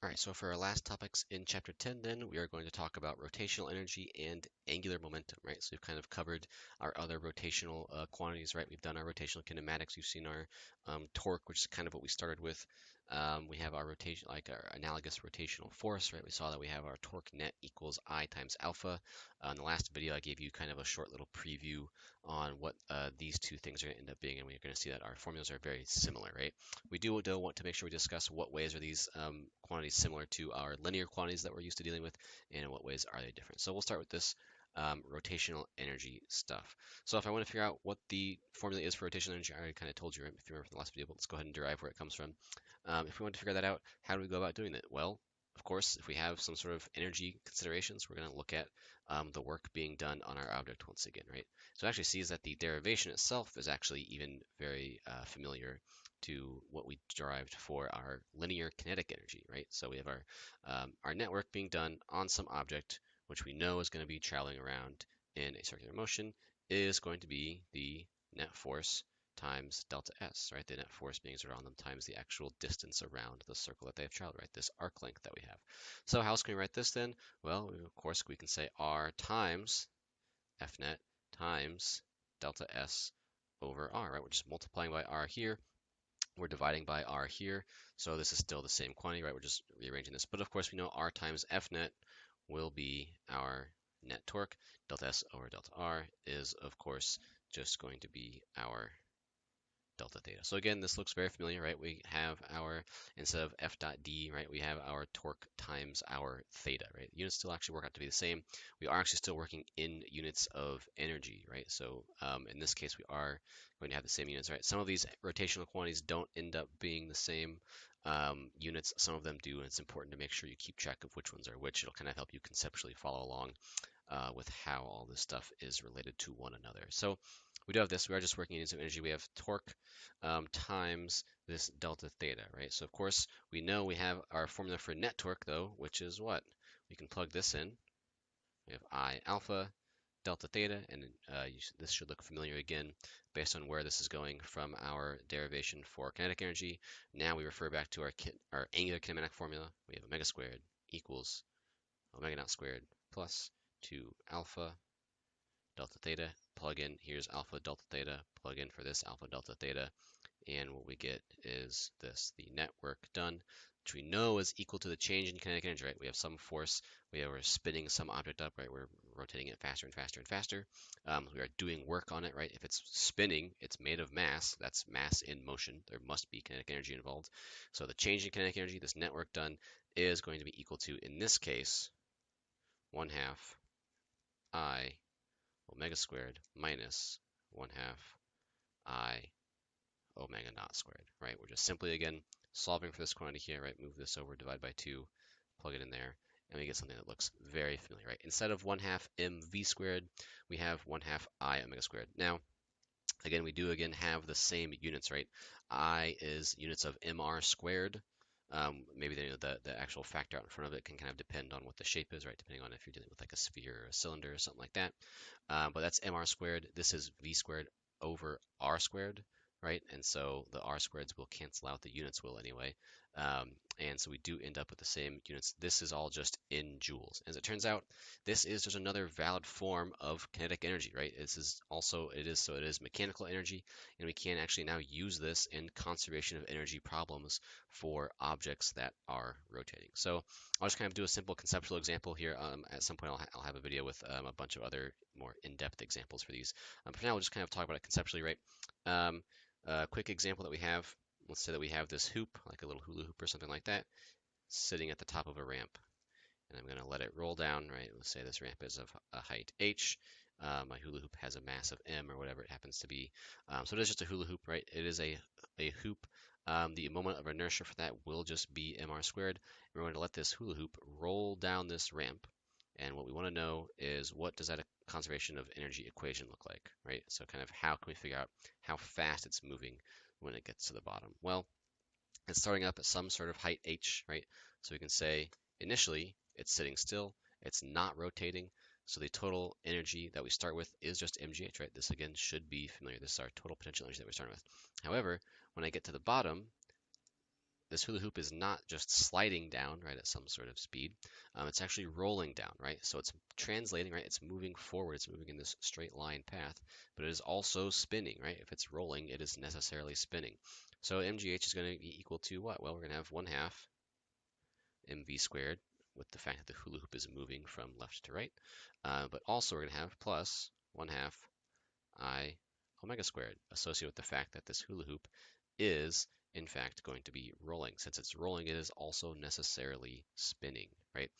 All right, so for our last topics in chapter 10, then we are going to talk about rotational energy and angular momentum, right? So we've kind of covered our other rotational quantities, right? We've done our rotational kinematics. We've seen our torque, which is kind of what we started with. We have our rotation, like our analogous rotational force, right? We saw that we have our torque net equals I times alpha. In the last video, I gave you kind of a short little preview on what these two things are going to end up being, and we're going to see that our formulas are very similar, right? We do though want to make sure we discuss what ways are these quantities similar to our linear quantities that we're used to dealing with, and in what ways are they different. So we'll start with this rotational energy stuff. So if I want to figure out what the formula is for rotational energy, I already kind of told you, right, if you remember from the last video, but let's go ahead and derive where it comes from. If we want to figure that out, how do we go about doing that? Well, of course, if we have some sort of energy considerations, we're going to look at the work being done on our object once again, right? So it actually sees that the derivation itself is actually even very familiar to what we derived for our linear kinetic energy, right? So we have our network being done on some object, which we know is going to be traveling around in a circular motion, is going to be the net force times delta S, right? The net force being exerted on them times the actual distance around the circle that they've traveled, right? This arc length that we have. So how else can we write this then? Well, of course, we can say R times F net times delta S over R, right? We're just multiplying by R here. We're dividing by R here. So this is still the same quantity, right? We're just rearranging this. But of course, we know R times F net will be our net torque. Delta S over delta R is, of course, just going to be our delta theta. So again, this looks very familiar, right? We have our, instead of F dot D, right, we have our torque times our theta, right? Units still actually work out to be the same. We are actually still working in units of energy, right? So in this case, we are going to have the same units, right? Some of these rotational quantities don't end up being the same units. Some of them do, and it's important to make sure you keep track of which ones are which. It'll kind of help you conceptually follow along with how all this stuff is related to one another. So we do have this. We are just working in units of energy. We have torque times this delta theta, right? So of course, we know we have our formula for net torque, though, which is what? We can plug this in. We have I alpha delta theta, and this should look familiar again based on where this is going from our derivation for kinetic energy. Now we refer back to our angular kinematic formula. We have omega squared equals omega naught squared plus 2 alpha delta theta. Plug in, here's alpha delta theta, plug in for this alpha delta theta, and what we get is this, the net work done, which we know is equal to the change in kinetic energy, right? We have some force, we're spinning some object up, right? We're rotating it faster and faster and faster. We are doing work on it, right? If it's spinning, it's made of mass. That's mass in motion. There must be kinetic energy involved. So the change in kinetic energy, this net work done, is going to be equal to, in this case, 1/2 I omega squared minus 1/2 I omega naught squared, right? We're just simply, again, solving for this quantity here, right? Move this over, divide by 2, plug it in there, and we get something that looks very familiar, right? Instead of 1/2 mv squared, we have 1/2 I omega squared. Now, again, we do again have the same units, right? I is units of mr squared. Maybe the actual factor out in front of it can kind of depend on what the shape is, right? Depending on if you're dealing with like a sphere or a cylinder or something like that. But that's mr squared. This is v squared over r squared, right? And so the r squareds will cancel out, the units will anyway. And so we do end up with the same units. This is all just in joules. As it turns out, this is just another valid form of kinetic energy, right? This is also, it is mechanical energy, and we can actually now use this in conservation of energy problems for objects that are rotating. So I'll just kind of do a simple conceptual example here. At some point, I'll have a video with a bunch of other more in-depth examples for these. For now, we'll just kind of talk about it conceptually, right? A quick example that we have, let's say that we have this hoop, like a little hula hoop or something like that, sitting at the top of a ramp. And I'm going to let it roll down, right? Let's say this ramp is of a height h. My hula hoop has a mass of m, or whatever it happens to be. So it is just a hula hoop, right? It is a hoop. The moment of inertia for that will just be mr squared. We're going to let this hula hoop roll down this ramp. And what we want to know is, what does that conservation of energy equation look like, right? So kind of how can we figure out how fast it's moving when it gets to the bottom? Well, it's starting up at some sort of height h, right? So we can say initially it's sitting still, it's not rotating, so the total energy that we start with is just mgh, right? This again should be familiar. This is our total potential energy that we're starting with. However, when I get to the bottom, this hula hoop is not just sliding down, right, at some sort of speed. It's actually rolling down, right? So it's translating, right? It's moving forward. It's moving in this straight line path, but it is also spinning, right? If it's rolling, it is necessarily spinning. So mgh is going to be equal to what? Well, we're going to have 1/2 mv squared with the fact that the hula hoop is moving from left to right. But also we're going to have plus 1/2 I omega squared associated with the fact that this hula hoop is in fact going to be rolling. Since it's rolling, it is also necessarily spinning, right?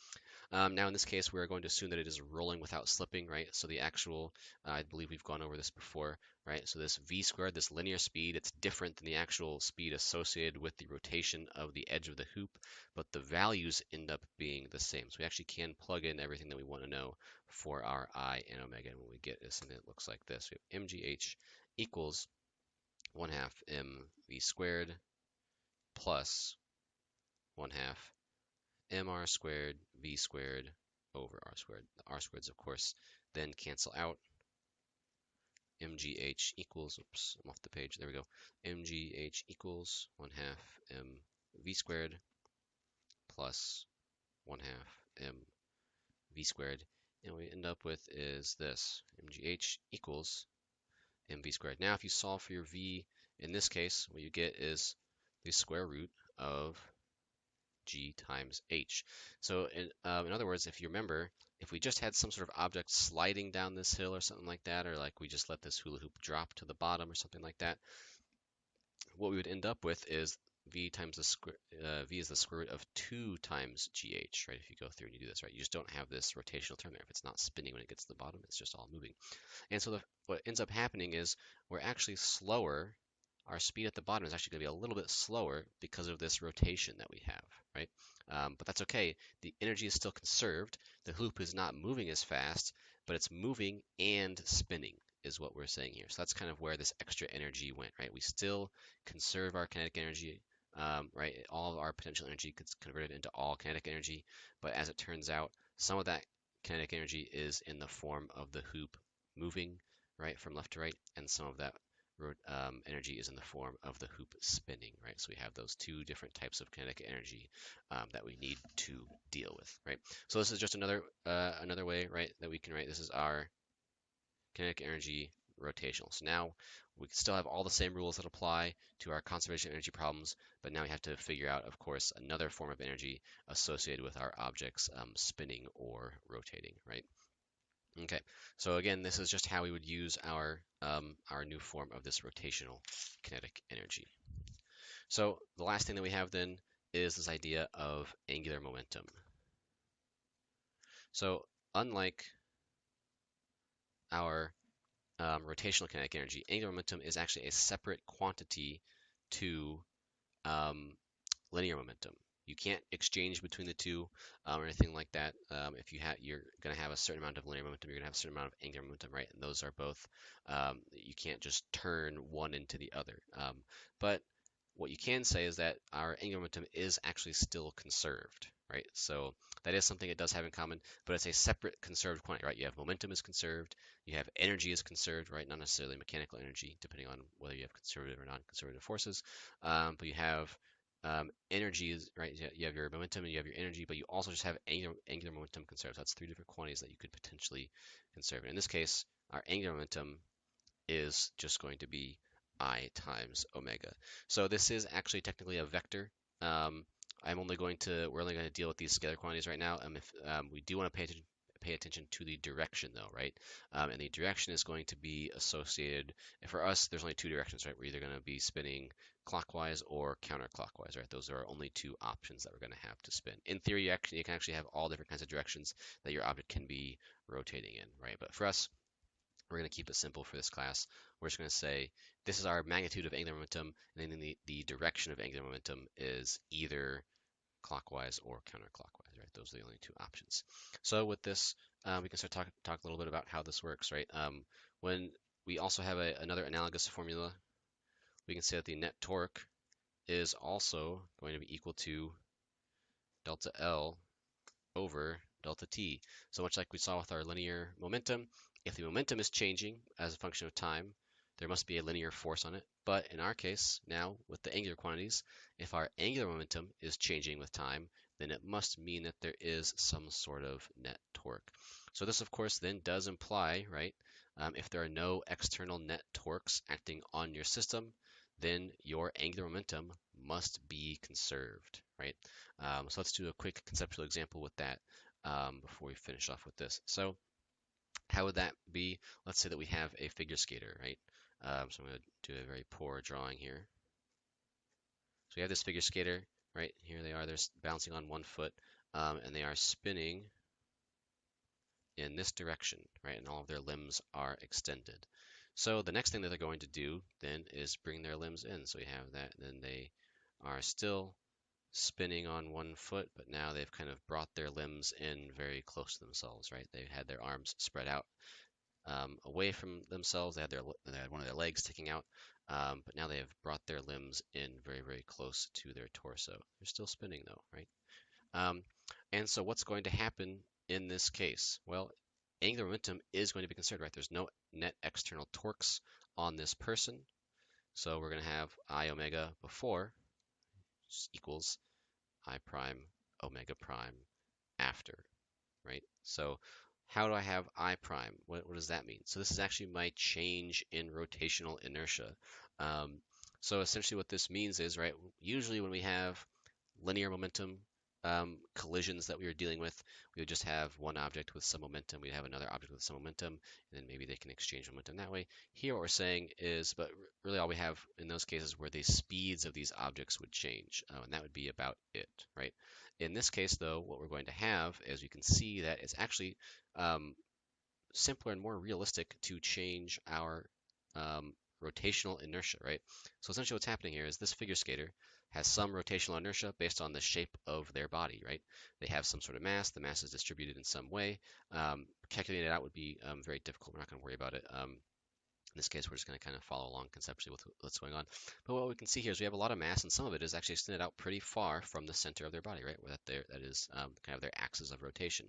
Now in this case, we're going to assume that it is rolling without slipping, right? So the actual, I believe we've gone over this before, right? So this v squared, this linear speed, it's different than the actual speed associated with the rotation of the edge of the hoop, but the values end up being the same. So we actually can plug in everything that we want to know for our I and omega, and what we get is something that looks like this. We have mgh equals 1/2 mv squared plus 1/2 mr squared v squared over r squared. The r squareds, of course, then cancel out. mgh equals, oops, I'm off the page, there we go. mgh equals 1/2 mv squared plus 1/2 mv squared. And what we end up with is this, mgh equals mv squared. Now, if you solve for your v in this case, what you get is the square root of g times h. So in other words, if you remember, if we just had some sort of object sliding down this hill or something like that, or like we just let this hula hoop drop to the bottom or something like that, what we would end up with is v times the square, v is the square root of 2 times gh, right? If you go through and you do this, right, you just don't have this rotational term there. If it's not spinning when it gets to the bottom, it's just all moving. And so what ends up happening is we're actually slower. Our speed at the bottom is actually going to be a little bit slower because of this rotation that we have, right? But that's okay. The energy is still conserved. The hoop is not moving as fast, but it's moving and spinning is what we're saying here. So that's kind of where this extra energy went, right? We still conserve our kinetic energy, right? All of our potential energy gets converted into all kinetic energy, but as it turns out, some of that kinetic energy is in the form of the hoop moving, right, from left to right, and some of that energy is in the form of the hoop spinning, right? So we have those two different types of kinetic energy that we need to deal with, right? So this is just another way, right, that we can write. This is our kinetic energy rotational. So now we still have all the same rules that apply to our conservation energy problems, but now we have to figure out, of course, another form of energy associated with our objects spinning or rotating, right? Okay, so again, this is just how we would use our new form of this rotational kinetic energy. So the last thing that we have then is this idea of angular momentum. So unlike our rotational kinetic energy, angular momentum is actually a separate quantity to linear momentum. You can't exchange between the two or anything like that. If you're going to have a certain amount of linear momentum, you're going to have a certain amount of angular momentum, right? And those are both, you can't just turn one into the other. But what you can say is that our angular momentum is actually still conserved, right? So that is something it does have in common, but it's a separate conserved quantity, right? You have momentum is conserved, you have energy is conserved, right? Not necessarily mechanical energy, depending on whether you have conservative or non-conservative forces, but you have energy is right. You have your momentum and you have your energy, but you also just have angular momentum conserved. So that's three different quantities that you could potentially conserve. And in this case, our angular momentum is just going to be I times omega. So this is actually technically a vector. We're only going to deal with these scalar quantities right now. If we do want to pay attention to the direction though, right? And the direction is going to be associated, for us, there's only two directions, right? We're either going to be spinning clockwise or counterclockwise, right? Those are only two options that we're going to have to spin. In theory, you can actually have all different kinds of directions that your object can be rotating in, right? But for us, we're going to keep it simple for this class. We're just going to say this is our magnitude of angular momentum, and then the direction of angular momentum is either clockwise or counterclockwise, right? Those are the only two options. So with this, we can start talk a little bit about how this works, right? When we also have another analogous formula, we can say that the net torque is also going to be equal to delta L over delta t. So much like we saw with our linear momentum, if the momentum is changing as a function of time, there must be a linear force on it. But in our case, now with the angular quantities, if our angular momentum is changing with time, then it must mean that there is some sort of net torque. So this, of course, then does imply, right, if there are no external net torques acting on your system, then your angular momentum must be conserved, right? So let's do a quick conceptual example with that before we finish off with this. So how would that be? Let's say that we have a figure skater, right? So I'm going to do a very poor drawing here. So we have this figure skater, right? Here they are, they're bouncing on one foot, and they are spinning in this direction, right? And all of their limbs are extended. So the next thing that they're going to do then is bring their limbs in. So we have that, and then they are still spinning on one foot, but now they've kind of brought their limbs in very close to themselves, right? They've had their arms spread out away from themselves. They had one of their legs sticking out, but now they have brought their limbs in very, very close to their torso. They're still spinning though, right? Um, and so what's going to happen in this case? Well, angular momentum is going to be conserved, right? There's no net external torques on this person. So we're going to have I omega before equals I prime omega prime after, right? So how do I have I prime? What does that mean? So this is actually my change in rotational inertia. Um, so essentially what this means is, right, usually when we have linear momentum collisions that we are dealing with, we would just have one object with some momentum, we'd have another object with some momentum, and then maybe they can exchange momentum that way. Here what we're saying is, but really all we have in those cases where the speeds of these objects would change, and that would be about it, right? In this case, though, what we're going to have is you can see that it's actually um, simpler and more realistic to change our um, rotational inertia, right? So essentially what's happening here is this figure skater has some rotational inertia based on the shape of their body, right? They have some sort of mass. The mass is distributed in some way. Calculating it out would be very difficult. We're not going to worry about it. In this case, we're just going to kind of follow along conceptually with what's going on. But what we can see here is we have a lot of mass, and some of it is actually extended out pretty far from the center of their body, right? Where that is kind of their axis of rotation.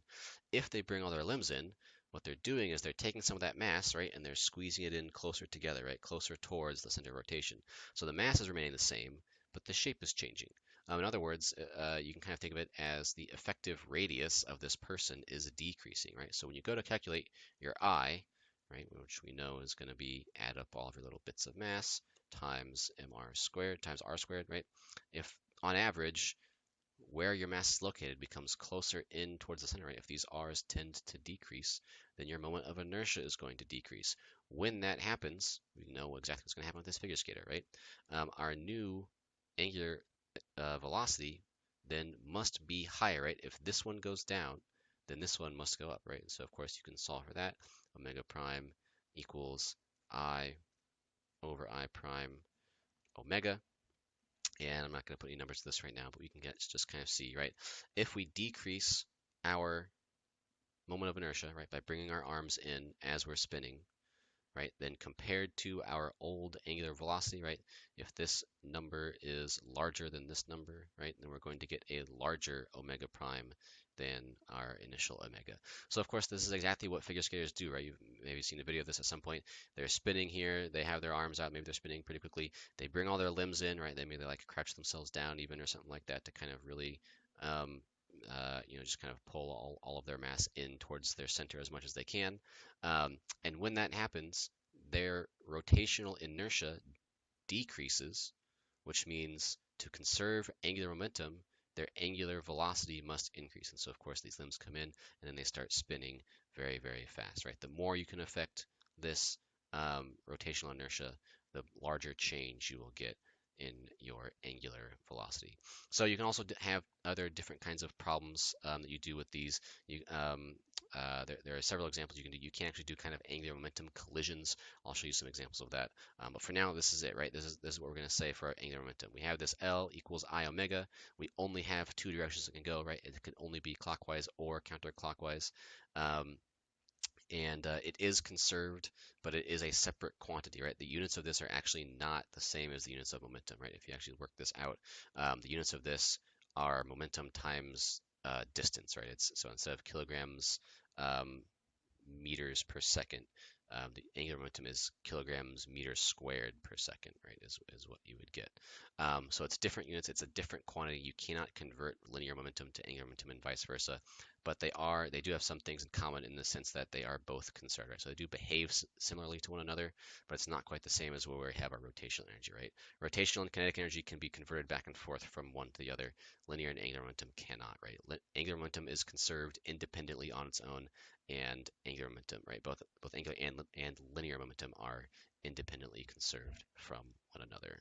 If they bring all their limbs in, what they're doing is they're taking some of that mass, right, and they're squeezing it in closer together, right, closer towards the center of rotation. So the mass is remaining the same, but the shape is changing. In other words, you can kind of think of it as the effective radius of this person is decreasing, right? So when you go to calculate your I, right, which we know is going to be add up all of your little bits of mass times mr squared times r squared, right? If on average where your mass is located becomes closer in towards the center, right? If these r's tend to decrease, then your moment of inertia is going to decrease. When that happens, we know exactly what's going to happen with this figure skater, right? Our new angular velocity then must be higher, right? If this one goes down, then this one must go up, right? So of course you can solve for that. Omega prime equals I over I prime omega. And I'm not going to put any numbers to this right now, but we can just kind of see, right? If we decrease our moment of inertia, right, by bringing our arms in as we're spinning, right, then compared to our old angular velocity, right, if this number is larger than this number, right, then we're going to get a larger omega prime than our initial omega. So of course this is exactly what figure skaters do, right? You've maybe seen a video of this at some point. They're spinning here, they have their arms out, maybe they're spinning pretty quickly. They bring all their limbs in, right? They maybe like crouch themselves down even or something like that to kind of really um, just kind of pull all of their mass in towards their center as much as they can. And when that happens, their rotational inertia decreases, which means to conserve angular momentum, their angular velocity must increase. And so, of course, these limbs come in and then they start spinning very, very fast, right? The more you can affect this rotational inertia, the larger change you will get in your angular velocity. So you can also have other different kinds of problems that you do with these. There are several examples you can do. You can actually do kind of angular momentum collisions. I'll show you some examples of that. But for now, this is it, right? This is what we're going to say for our angular momentum. We have this L equals I omega. We only have two directions it can go, right? It can only be clockwise or counterclockwise. And it is conserved, but it is a separate quantity, right? The units of this are actually not the same as the units of momentum, right? If you actually work this out, the units of this are momentum times distance, right? So instead of kilograms, meters per second, the angular momentum is kilograms meters squared per second, right, is what you would get. So it's different units, it's a different quantity. You cannot convert linear momentum to angular momentum and vice versa, but they do have some things in common in the sense that they are both conserved, right? So they do behave similarly to one another, but it's not quite the same as where we have our rotational energy, right? Rotational and kinetic energy can be converted back and forth from one to the other. Linear and angular momentum cannot, right? Angular momentum is conserved independently on its own, and angular momentum, right? Both angular and linear momentum are independently conserved from one another.